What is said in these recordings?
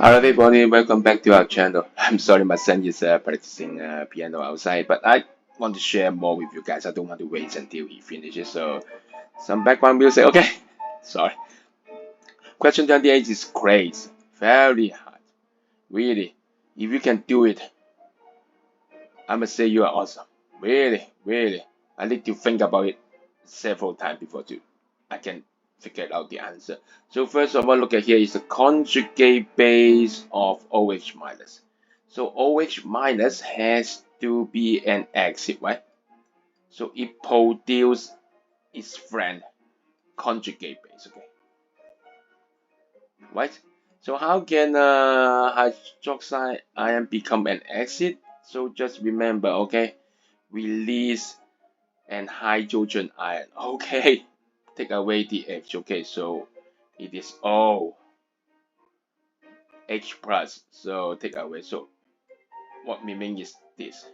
Hello everybody, welcome back to our channel. I'm sorry my son is practicing piano outside, but I want to share more with you guys. I don't want to wait until he finishes, so some background music, okay? Sorry. Question 28 is great, very hard. Really, if you can do it, I must say you are awesome. Really, really. I need to think about it several times before I can figure out the answer. So first of all, look at here is the conjugate base of OH minus. So OH minus has to be an acid, right? So it produces its friend conjugate base, okay? Right? So how can hydroxide ion become an acid? So just remember, okay? Release an hydrogen ion. Okay, take away the H. Okay, so it is O H plus. So take away. So what we mean is this.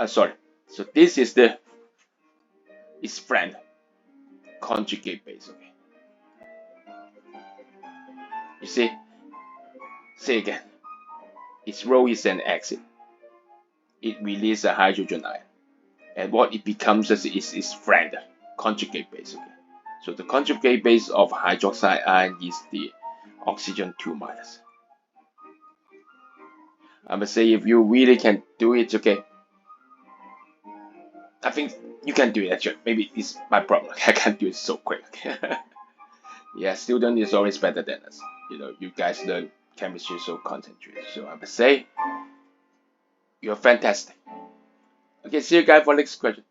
Sorry. So this is the its friend conjugate base. Okay. You see. Say again. Its role is an acid. It releases a hydrogen ion, and what it becomes is its friend conjugate base. Okay. So the conjugate base of hydroxide ion is the oxygen 2 minus. I must say, if you really can do it, okay, I think you can do it actually. Maybe it's my problem. I can't do it so quick. Yeah, student is always better than us. You know, you guys learn chemistry so concentrated. So I must say, you're fantastic. Okay, see you guys for next question.